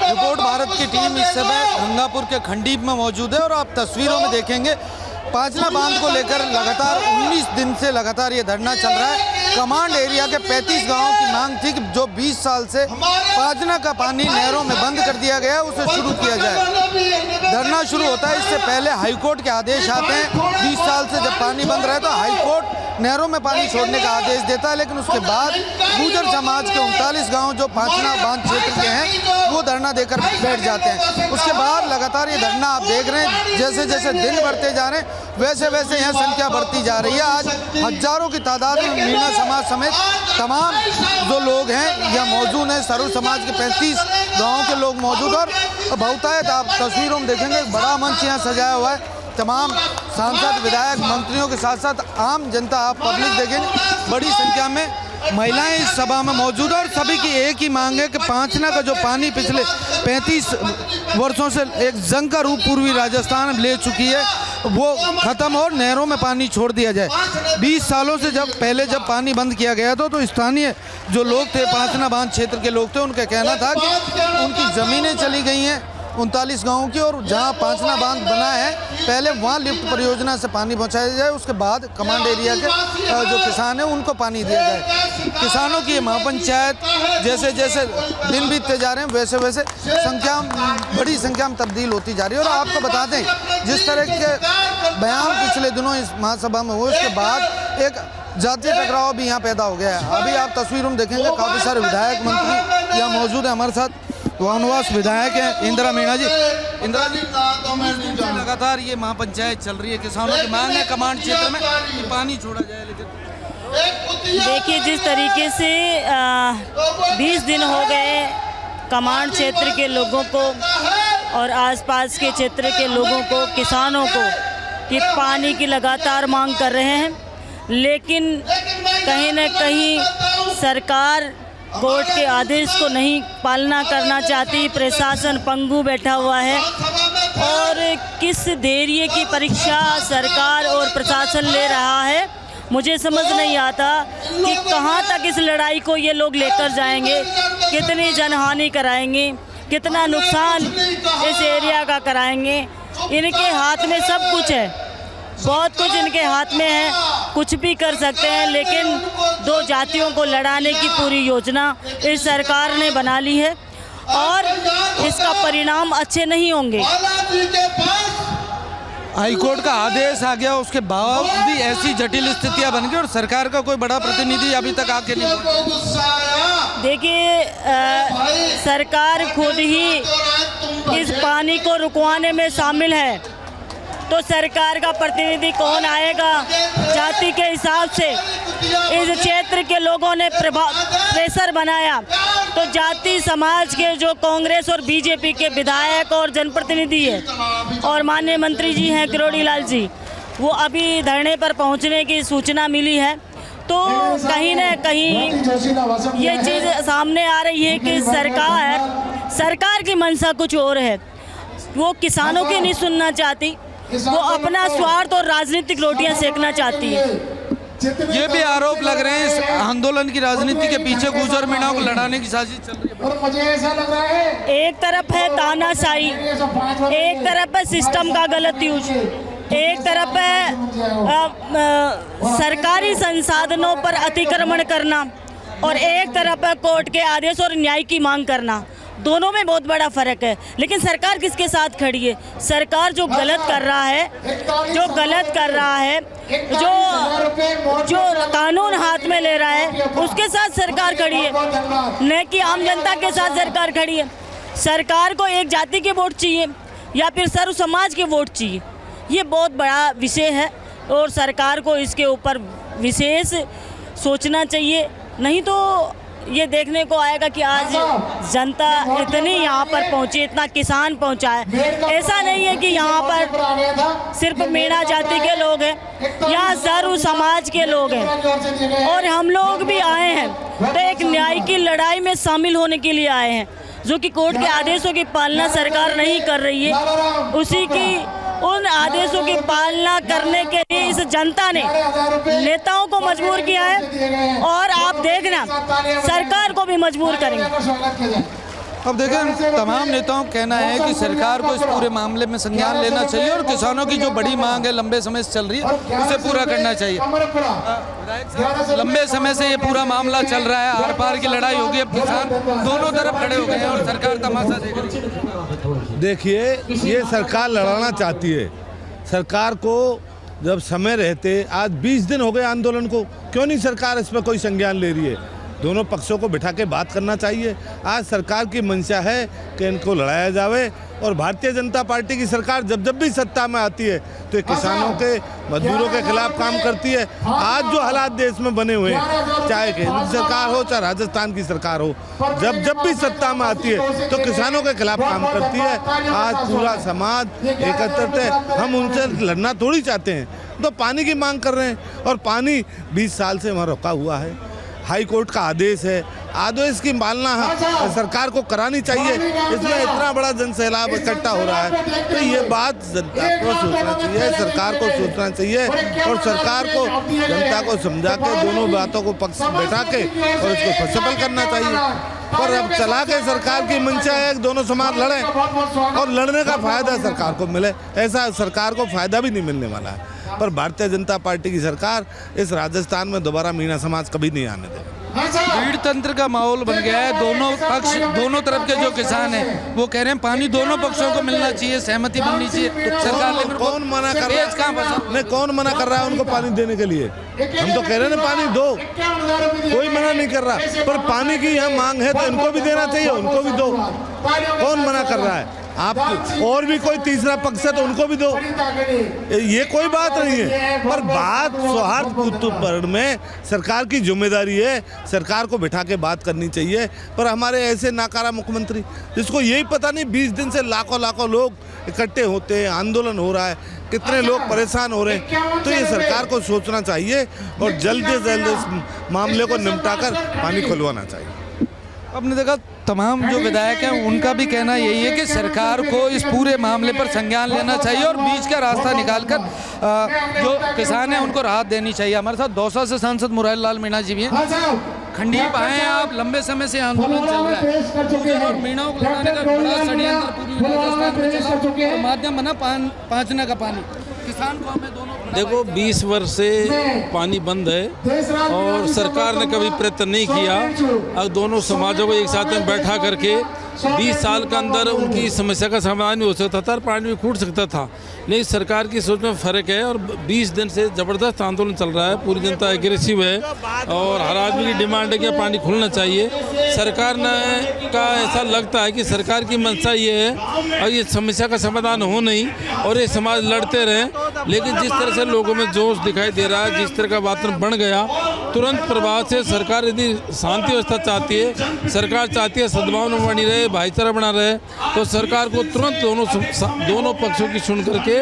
Report Bharat की team इस समय गंगापुर के खंडीप में मौजूद है और आप तस्वीरों में देखेंगे पांचना बांध को लेकर लगातार 19 दिन से लगातार ये धरना चल रहा है। कमांड एरिया के 35 गांवों की मांग थी कि जो 20 साल से पांचना का पानी नहरों में बंद कर दिया गया उसे शुरू किया जाए। धरना शुरू होता है इससे पहले हाईकोर्ट के आदेश आते हैं। 20 साल से जब पानी बंद रहे तो हाईकोर्ट नहरों में पानी छोड़ने का आदेश देता है, लेकिन उसके बाद गुर्जर समाज के 39 गांव जो पांचना बांध क्षेत्र के हैं वो धरना देकर बैठ जाते हैं। उसके बाद लगातार ये धरना आप देख रहे हैं, जैसे जैसे दिन बढ़ते जा रहे हैं वैसे वैसे यहाँ संख्या बढ़ती जा रही है। आज हजारों की तादाद में मीणा समाज समेत तमाम जो लोग हैं यहाँ मौजूद हैं। सरू समाज के 35 गाँव के लोग मौजूद और बहुतायत आप तस्वीरों में देखेंगे बड़ा मंच यहाँ सजाया हुआ है। तमाम सांसद विधायक मंत्रियों के साथ साथ आम जनता आप पब्लिक देखेंगे बड़ी संख्या में महिलाएं इस सभा में मौजूद है और सभी की एक ही मांग है कि पांचना का जो पानी पिछले 35 वर्षों से एक जंग का रूप पूर्वी राजस्थान ले चुकी है वो खत्म हो, नहरों में पानी छोड़ दिया जाए। 20 सालों से जब पानी बंद किया गया था तो स्थानीय जो लोग थे पांचना बांध क्षेत्र के लोग थे उनका कहना था कि उनकी ज़मीनें चली गई हैं 39 गाँव की और जहां पांचना बांध बना है पहले वहां लिफ्ट परियोजना से पानी पहुंचाया जाए, उसके बाद कमांड एरिया के जो किसान हैं उनको पानी दिया जाए। किसानों की महापंचायत जैसे जैसे दिन बीतते जा रहे हैं वैसे वैसे बड़ी संख्या में तब्दील होती जा रही है। और आपको बता दें जिस तरह के बयान पिछले दिनों इस महासभा में हुए उसके बाद एक जातीय टकराव भी यहाँ पैदा हो गया है। अभी आप तस्वीरों में देखेंगे काफ़ी सारे विधायक मंत्री यहाँ मौजूद हैं हमारे साथ। वनवास विधायक हैं इंदिरा मीणा जी। इंदिरा जी लगातार ये महापंचायत चल रही है, किसानों की मांग है कमांड क्षेत्र में कि पानी छोड़ा जाए, लेकिन देखिए जिस तरीके से 20 दिन हो गए कमांड क्षेत्र के लोगों को और आसपास के क्षेत्र के लोगों को किसानों को कि पानी की लगातार मांग कर रहे हैं, लेकिन कहीं न कहीं सरकार कोर्ट के आदेश को नहीं पालना करना चाहती। प्रशासन पंगु बैठा हुआ है और किस धैर्य की परीक्षा सरकार और प्रशासन ले रहा है मुझे समझ नहीं आता कि कहां तक इस लड़ाई को ये लोग लेकर जाएंगे, कितनी जनहानि कराएंगे, कितना नुकसान इस एरिया का कराएंगे। इनके हाथ में सब कुछ है, बहुत कुछ इनके हाथ में है, कुछ भी कर सकते हैं, लेकिन दो जातियों को लड़ाने की पूरी योजना इस सरकार ने बना ली है और इसका परिणाम अच्छे नहीं होंगे। हाईकोर्ट का आदेश आ गया उसके बावजूद भी ऐसी जटिल स्थितियां बन गई और सरकार का कोई बड़ा प्रतिनिधि अभी तक आके नहीं पहुंचा। देखिए सरकार खुद ही इस पानी को रुकवाने में शामिल है, तो सरकार का प्रतिनिधि कौन आएगा? जाति के हिसाब से इस क्षेत्र के लोगों ने प्रेशर बनाया, तो जाति समाज के जो कांग्रेस और बीजेपी के विधायक और जनप्रतिनिधि है और माननीय मंत्री जी हैं किरोड़ी लाल जी, वो अभी धरने पर पहुंचने की सूचना मिली है। तो कहीं न कहीं ये चीज़ सामने आ रही है कि सरकार की मंशा कुछ और है, वो किसानों की नहीं सुनना चाहती, वो अपना स्वार्थ और राजनीतिक रोटियां सेकना चाहती है। ये भी आरोप लग रहे हैं इस आंदोलन की राजनीति के पीछे गुर्जर मीणा को लड़ाने की साजिश चल रही है। मुझे ऐसा लग रहा है एक तरफ है तानाशाही, एक तरफ है सिस्टम का गलत यूज, एक तरफ है सरकारी संसाधनों पर अतिक्रमण करना और एक तरफ है कोर्ट के आदेश और न्याय की मांग करना। दोनों में बहुत बड़ा फर्क है, लेकिन सरकार किसके साथ खड़ी है? सरकार जो गलत कर रहा है, जो कानून हाथ में ले रहा है उसके साथ सरकार खड़ी है, न कि आम जनता के साथ सरकार खड़ी है। सरकार को एक जाति के वोट चाहिए या फिर सर्व समाज के वोट चाहिए, ये बहुत बड़ा विषय है और सरकार को इसके ऊपर विशेष सोचना चाहिए। नहीं तो ये देखने को आएगा कि आज जनता इतनी यहाँ पर पहुँची, इतना किसान पहुँचा है। ऐसा नहीं है कि यहाँ पर सिर्फ मीणा जाति के लोग हैं, यहाँ सर्व समाज के लोग हैं और हम लोग भी आए हैं तो एक न्याय की लड़ाई में शामिल होने के लिए आए हैं, जो कि कोर्ट के आदेशों की पालना सरकार नहीं कर रही है। उसी की उन आदेशों की पालना करने के लिए इस जनता ने नेताओं को मजबूर किया है और आप देखना सरकार को भी मजबूर करेंगे। अब देखें, तमाम नेताओं का कहना है कि सरकार को इस पूरे मामले में संज्ञान लेना चाहिए और किसानों की जो बड़ी मांग है लंबे समय से चल रही है उसे पूरा करना चाहिए। लंबे समय से ये पूरा मामला चल रहा है, आर पार की लड़ाई होगी, अब किसान दोनों तरफ खड़े हो गए हैं और सरकार तमाशा देख रही है। देखिए, ये सरकार लड़ाना चाहती है। सरकार को जब समय रहते, आज 20 दिन हो गए आंदोलन को, क्यों नहीं सरकार इस पर कोई संज्ञान ले रही है? दोनों पक्षों को बिठा के बात करना चाहिए। आज सरकार की मंशा है कि इनको लड़ाया जावे और भारतीय जनता पार्टी की सरकार जब जब भी सत्ता में आती है तो किसानों के, मजदूरों के खिलाफ काम करती है। आज जो हालात देश में बने हुए हैं, चाहे केंद्र सरकार हो चाहे राजस्थान की सरकार हो, जब जब भी सत्ता में आती है तो किसानों के खिलाफ काम करती है। आज पूरा समाज एकत्रित है, हम उनसे लड़ना थोड़ी चाहते हैं, तो पानी की मांग कर रहे हैं और पानी 20 साल से वहाँ रुका हुआ है। हाई कोर्ट का आदेश है, आदेश की पालना सरकार को करानी चाहिए। इसमें इतना बड़ा जन सैलाब इकट्ठा हो रहा है तो ये बात जनता को सोचना चाहिए, सरकार को सोचना चाहिए और सरकार को जनता को समझा के दोनों बातों को पक्ष बैठा के और इसको सफल करना चाहिए। और अब चला के सरकार की मंशा है कि दोनों समाज लड़ें और लड़ने का फायदा सरकार को मिले, ऐसा सरकार को फायदा भी नहीं मिलने वाला है। पर भारतीय जनता पार्टी की सरकार इस राजस्थान में दोबारा मीणा समाज कभी नहीं आने देगा। भीड़ तंत्र का माहौल बन गया है। दोनों पक्ष, दोनों तरफ के जो किसान हैं वो कह रहे हैं पानी दोनों पक्षों को मिलना चाहिए, सहमति बननी चाहिए। सरकार ने कौन मना कर रहा है? नहीं, कौन मना कर रहा है उनको पानी देने के लिए? हम तो कह रहे हैं ना पानी दो, कोई मना नहीं कर रहा, पर पानी की यहाँ मांग है तो इनको भी देना चाहिए, उनको भी दो। कौन मना कर रहा है? आप और भी कोई तीसरा पक्ष है तो उनको भी दो, ये कोई बात नहीं है। पर बात सौहार्दपूर्ण में सरकार की जिम्मेदारी है, सरकार को बिठा के बात करनी चाहिए। पर हमारे ऐसे नाकारा मुख्यमंत्री जिसको यही पता नहीं, 20 दिन से लाखों लोग इकट्ठे होते हैं, आंदोलन हो रहा है, कितने लोग परेशान हो रहे हैं, तो ये सरकार को सोचना चाहिए और जल्द से जल्द इस मामले को निपटाकर पानी खुलवाना चाहिए। आपने देखा तमाम जो विधायक हैं उनका भी कहना यही है कि सरकार को इस पूरे मामले पर संज्ञान लेना चाहिए और बीच का रास्ता निकालकर जो किसान हैं उनको राहत देनी चाहिए। हमारे साथ दौसा से सांसद मुरारी लाल मीणा जी भी हैं। खंडीप आए हैं आप, लंबे समय से आंदोलन चल रहा है और मीणाओं को लड़ाने का बड़ा षड्यंत्र पूरी राजस्थान में चला, तो माध्यम बना पांचना का पानी। किसान को हमें दोनों देखो 20 वर्ष से पानी बंद है और सरकार ने कभी प्रयत्न नहीं किया। अब दोनों समाजों को एक साथ में बैठा करके 20 साल के अंदर उनकी समस्या का समाधान भी हो सकता था और पानी भी फूट सकता था, लेकिन सरकार की सोच में फ़र्क है और 20 दिन से ज़बरदस्त आंदोलन चल रहा है। पूरी जनता एग्रेसिव है और हर आदमी की डिमांड है कि पानी खुलना चाहिए। सरकार ने का ऐसा लगता है कि सरकार की मंशा ये है और ये समस्या का समाधान हो नहीं और ये समाज लड़ते रहें, लेकिन जिस तरह से लोगों में जोश दिखाई दे रहा है, जिस तरह का वातावरण बन गया, तुरंत प्रभाव से सरकार यदि शांति व्यवस्था चाहती है, सरकार चाहती है सद्भावना बनी रहे, भाईचारा बना रहे, तो सरकार को तुरंत दोनों पक्षों की सुन करके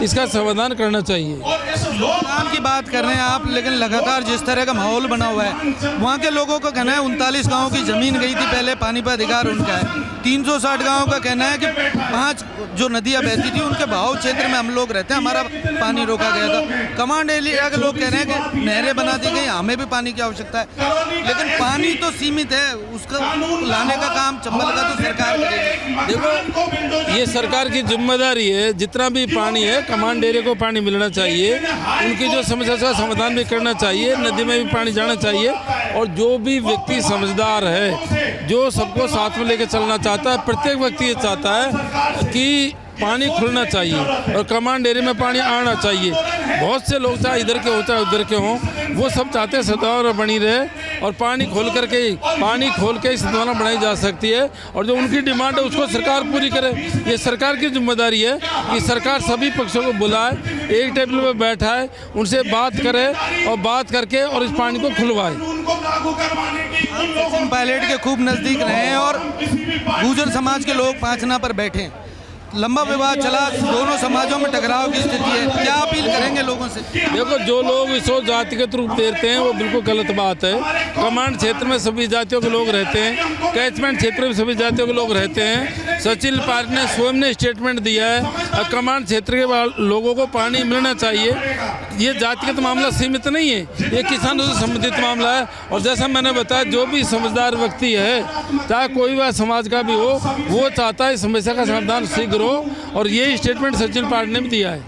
इसका समाधान करना चाहिए। समाधान की बात कर रहे हैं आप, लेकिन लगातार जिस तरह का माहौल बना हुआ है, वहाँ के लोगों का कहना है 39 गाँव की जमीन गई थी पहले, पानी पर अधिकार उनका है। 360 गाँव का कहना है कि 5 जो नदियाँ बहती थी उनके बहाव क्षेत्र में हम लोग रहते हैं, हमारा पानी रोका गया था। कमांड एरिया के लोग कह रहे हैं कि नहरें बना दी गई, हमें भी पानी की आवश्यकता है, लेकिन पानी तो सीमित है, उसका लाने का काम चंबल का तो सरकार करेगी। देखो ये सरकार की जिम्मेदारी है, जितना भी पानी है कमांड एरिया को पानी मिलना चाहिए, उनकी जो समस्या का समाधान भी करना चाहिए, नदी में भी पानी जाना चाहिए और जो भी व्यक्ति समझदार है, जो सबको साथ में लेकर चलना चाहता है, प्रत्येक व्यक्ति ये चाहता है कि पानी खुलना चाहिए और कमांड एरिया में पानी आना चाहिए। बहुत से लोग चाहे इधर के हो चाहे उधर के हों, वो सब चाहते हैं सद्भावना बनी रहे और पानी खोल के ही सद्भावना बनाई जा सकती है और जो उनकी डिमांड है उसको सरकार पूरी करे। ये सरकार की जिम्मेदारी है कि सरकार सभी पक्षों को बुलाए, एक टेबल पर बैठाए, उनसे बात करे और बात करके और इस पानी को खुलवाए। पायलट के खूब नज़दीक रहे हैं और गुर्जर समाज के लोग पांचना पर बैठे, लंबा विवाद चला, दोनों समाजों में टकराव की स्थिति है, क्या अपील करेंगे लोगों से? देखो जो लोग इसको जातिगत रूप देते हैं वो बिल्कुल गलत बात है। कमांड क्षेत्र में सभी जातियों के लोग रहते हैं, कैचमेंट क्षेत्र में सभी जातियों के लोग रहते हैं, सचिन पायलट ने स्वयं ने स्टेटमेंट दिया है कमांड क्षेत्र के लोगों को पानी मिलना चाहिए। ये जातिगत मामला सीमित नहीं है, ये किसानों से संबंधित मामला है। और जैसा मैंने बताया, जो भी समझदार व्यक्ति है, चाहे कोई भी समाज का भी हो, वो चाहता है समस्या का समाधान शीघ्र हो, और ये स्टेटमेंट सचिन पायलट ने भी दिया है।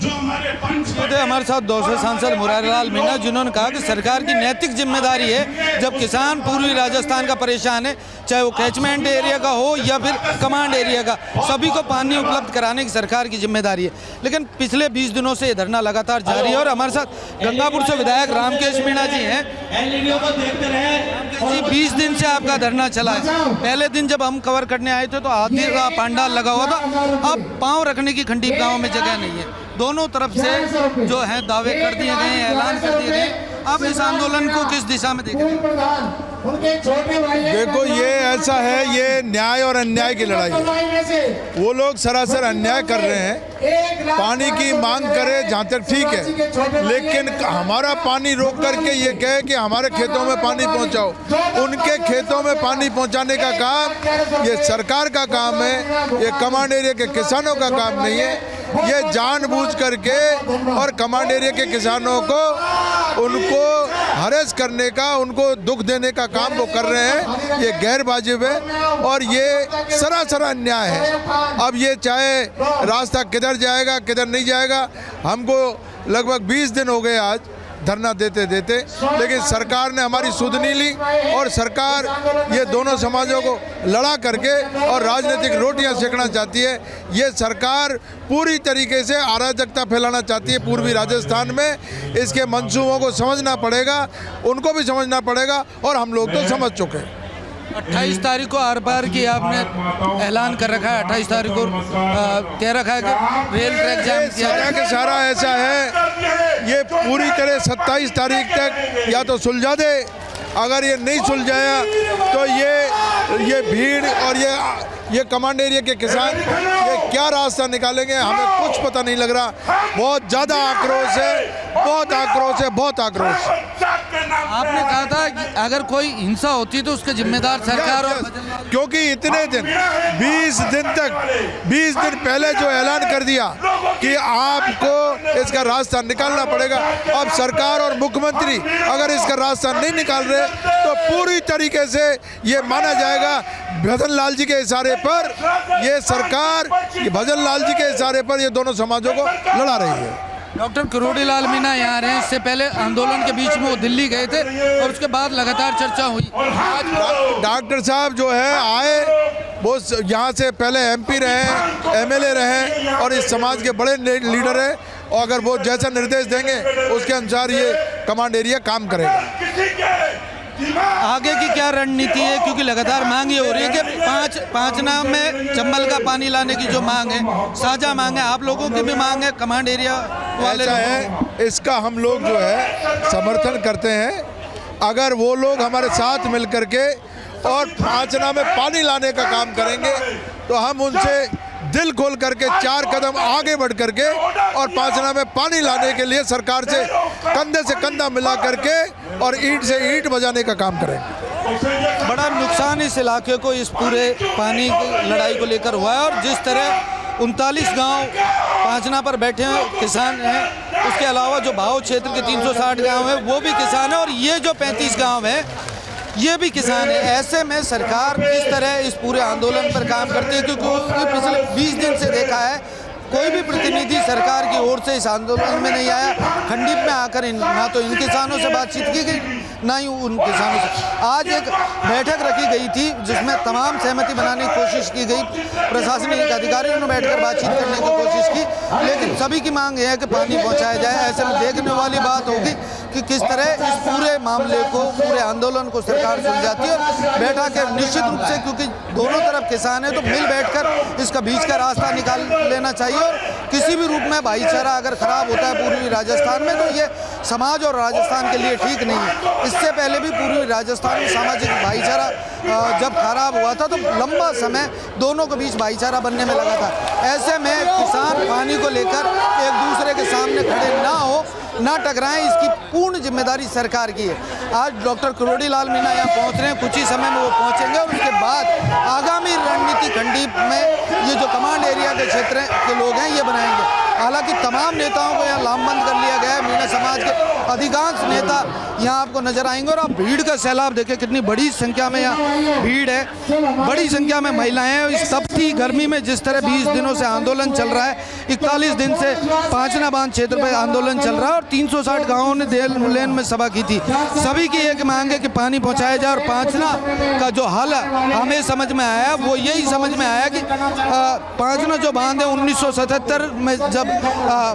हमारे साथ दौसा सांसद मुरारीलाल मीणा, जिन्होंने कहा कि सरकार की नैतिक जिम्मेदारी है, जब किसान पूर्वी राजस्थान का परेशान है, चाहे वो कैचमेंट एरिया का हो या फिर कमांड एरिया का, सभी को पानी उपलब्ध कराने की सरकार की जिम्मेदारी है। लेकिन पिछले 20 दिनों से ये धरना लगातार जारी है और हमारे साथ गंगापुर से विधायक रामकेश मीणा जी हैं। जी, 20 दिन से आपका धरना चला है। पहले दिन जब हम कवर करने आए थे तो हाथी का पांडाल लगा हुआ था, अब पाँव रखने की खंडीप गाँव में जगह नहीं है। दोनों तरफ से जो है दावे कर दिए गए, ऐलान कर दिए गए। अब इस आंदोलन को किस दिशा में देखें? देखो, ये ऐसा है, ये न्याय और अन्याय की लड़ाई है। वो लोग सरासर अन्याय कर रहे हैं, पानी की मांग करे जहाँ तक ठीक है, लेकिन हमारा पानी रोक करके ये कहे कि हमारे खेतों में पानी पहुँचाओ। उनके खेतों में पानी पहुँचाने का काम ये सरकार का काम है, ये कमांड एरिया के किसानों का काम नहीं है। ये जानबूझ करके और कमांड एरिया के किसानों को उनको हरेस करने का, उनको दुख देने का काम वो कर रहे हैं। ये गैर वाजिब है और ये सरासर अन्याय है। अब ये चाहे रास्ता किधर जाएगा किधर नहीं जाएगा, हमको लगभग 20 दिन हो गए आज धरना देते देते, लेकिन सरकार ने हमारी सुध नहीं ली और सरकार ये दोनों समाजों को लड़ा करके और राजनीतिक रोटियां सेकना चाहती है। ये सरकार पूरी तरीके से अराजकता फैलाना चाहती है पूर्वी राजस्थान में। इसके मंसूबों को समझना पड़ेगा, उनको भी समझना पड़ेगा और हम लोग तो समझ चुके हैं। 28 तारीख को आर पार की आपने ऐलान कर रखा है, 28 तारीख को कह रखा है कि रेल ट्रैक जाम किया सारा के सारा ऐसा है, ये पूरी तरह 27 तारीख तक या तो सुलझा दे। अगर ये नहीं सुलझाया तो ये भीड़ और ये कमांड एरिया के किसान ये क्या रास्ता निकालेंगे, हमें कुछ पता नहीं लग रहा। बहुत ज़्यादा आक्रोश है, बहुत आक्रोश है, बहुत आक्रोश। आपने कहा था कि अगर कोई हिंसा होती तो उसके जिम्मेदार सरकार और क्योंकि इतने दिन 20 दिन पहले जो ऐलान कर दिया कि आपको इसका रास्ता निकालना पड़ेगा, अब सरकार और मुख्यमंत्री अगर इसका रास्ता नहीं निकाल रहे तो पूरी तरीके से ये माना जाएगा भजन लाल जी के इशारे पर ये सरकार, भजन लाल जी के इशारे पर ये दोनों समाजों को लड़ा रही है। डॉक्टर किरोड़ीलाल मीणा यहाँ रहे, इससे पहले आंदोलन के बीच में वो दिल्ली गए थे और उसके बाद लगातार चर्चा हुई। आज डॉक्टर साहब जो है आए, वो यहाँ से पहले MP रहे, MLA रहे और इस समाज के बड़े लीडर हैं, और अगर वो जैसा निर्देश देंगे उसके अनुसार ये कमांड एरिया काम करेगा। आगे की क्या रणनीति है, क्योंकि लगातार मांग ये हो रही है कि पाँच नाम में चंबल का पानी लाने की जो मांग है, साझा मांग है, आप लोगों की भी मांग है, कमांड एरिया वाले ऐसा है, इसका हम लोग जो है समर्थन करते हैं। अगर वो लोग हमारे साथ मिल करके और पाँचना में पानी लाने का काम करेंगे तो हम उनसे दिल खोल करके 4 कदम आगे बढ़ करके और पाँचना में पानी लाने के लिए सरकार से कंधे से कंधा मिला करके और ईंट से ईंट बजाने का काम करेंगे। बड़ा नुकसान इस इलाके को इस पूरे पानी की लड़ाई को लेकर हुआ है और जिस तरह 39 गांव पाँचना पर बैठे हैं किसान हैं, उसके अलावा जो भाव क्षेत्र के 360 गांव हैं वो भी किसान हैं और ये जो 35 गांव हैं ये भी किसान है। ऐसे में सरकार किस तरह इस पूरे आंदोलन पर काम करती है, क्योंकि पिछले 20 दिन से देखा है कोई भी प्रतिनिधि सरकार की ओर से इस आंदोलन में नहीं आया। खंडीप में आकर ना तो इन किसानों से बातचीत की गई, ना ही उन किसानों से। आज एक बैठक रखी गई थी जिसमें तमाम सहमति बनाने की कोशिश की गई, प्रशासनिक अधिकारियों ने बैठकर बातचीत करने की कोशिश की, लेकिन सभी की मांग यह है कि पानी पहुंचाया जाए। ऐसे में देखने वाली बात होगी कि किस तरह इस पूरे मामले को, पूरे आंदोलन को सरकार सुलझाती है। बैठा के निश्चित रूप से, क्योंकि दोनों तरफ किसान है, तो मिल बैठकर इसका बीच का रास्ता निकाल लेना चाहिए। और किसी भी रूप में भाईचारा अगर खराब होता है पूर्वी राजस्थान में तो ये समाज और राजस्थान के लिए ठीक नहीं है। इससे पहले भी पूर्वी राजस्थान में सामाजिक भाईचारा जब खराब हुआ था तो लंबा समय दोनों के बीच भाईचारा बनने में लगा था। ऐसे में किसान पानी को लेकर एक दूसरे के सामने खड़े ना हो, ना टकराएं, इसकी पूर्ण जिम्मेदारी सरकार की है। आज डॉक्टर किरोड़ीलाल मीणा यहाँ पहुँच रहे हैं, कुछ ही समय में वो पहुँचेंगे और उसके बाद आगामी रणनीति खंडीप में जो कमांड एरिया के क्षेत्र के लोग हैं ये बनाएंगे। हालांकि तमाम नेताओं को यहाँ लामबंद कर लिया गया है। मीणा समाज के अधिकांश नेता यहाँ आपको नजर आएंगे और आप भीड़ का सैलाब देखें, कितनी बड़ी संख्या में यहाँ भीड़ है, बड़ी संख्या में महिलाएं हैं। इस तपती गर्मी में जिस तरह 20 दिनों से आंदोलन चल रहा है, 41 दिन से पांचना बांध क्षेत्र पर आंदोलन चल रहा है और 360 गाँवों ने देल लेन में सभा की थी। सभी की एक मांग है कि पानी पहुँचाया जाए और पांचना का जो हल हमें समझ में आया वो यही समझ में आया कि पांचना जो बांध है 1977 में जब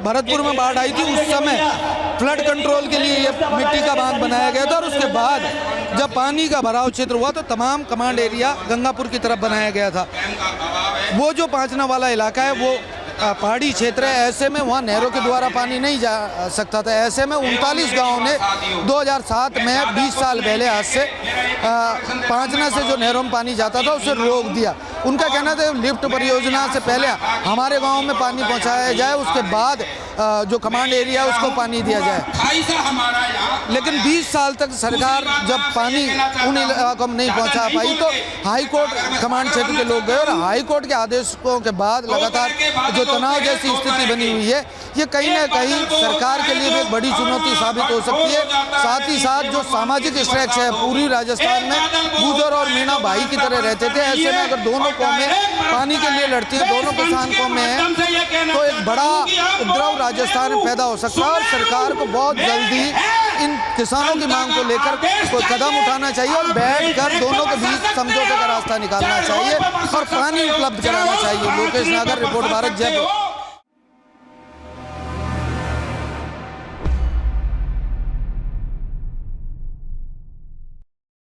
भरतपुर में बाढ़ आई थी उस समय फ्लड कंट्रोल के लिए ये मिट्टी का बांध बनाया गया था और उसके बाद जब पानी का भराव क्षेत्र हुआ तो तमाम कमांड एरिया गंगापुर की तरफ बनाया गया था। वो जो पांचना वाला इलाका है वो पहाड़ी क्षेत्र है, ऐसे में वहाँ नहरों के द्वारा पानी नहीं जा सकता था। ऐसे में 39 गाँव ने 2007 में 20 साल पहले आज से पांचना से जो नहरों में पानी जाता था उसे रोक दिया। उनका कहना था लिफ्ट परियोजना से पहले हमारे गांव में पानी पहुंचाया जाए, उसके बाद जो कमांड एरिया है उसको पानी दिया जाए। लेकिन 20 साल तक सरकार जब पानी उन इलाकों में नहीं पहुंचा पाई तो हाई कोर्ट कमांड क्षेत्र के लोग गए और हाई कोर्ट के आदेशों के बाद लगातार जो तनाव जैसी स्थिति बनी हुई है ये कहीं ना कहीं सरकार के लिए भी एक बड़ी चुनौती साबित हो सकती है। साथ ही साथ जो सामाजिक स्ट्रक्चर है, पूरी राजस्थान में गुर्जर और मीणा भाई की तरह रहते थे, ऐसे में अगर दोनों कौमें पानी के लिए लड़ती हैं, दोनों किसान कौमें हैं, तो एक बड़ा उपद्रव राजस्थान में पैदा हो सकता है और सरकार को बहुत जल्दी इन किसानों की मांग को लेकर कोई कदम उठाना चाहिए और बैठकर दोनों के बीच समझौते का रास्ता निकालना चाहिए और पानी उपलब्ध कराना चाहिए। लोकेश नागर, रिपोर्ट भारत, जयपुर।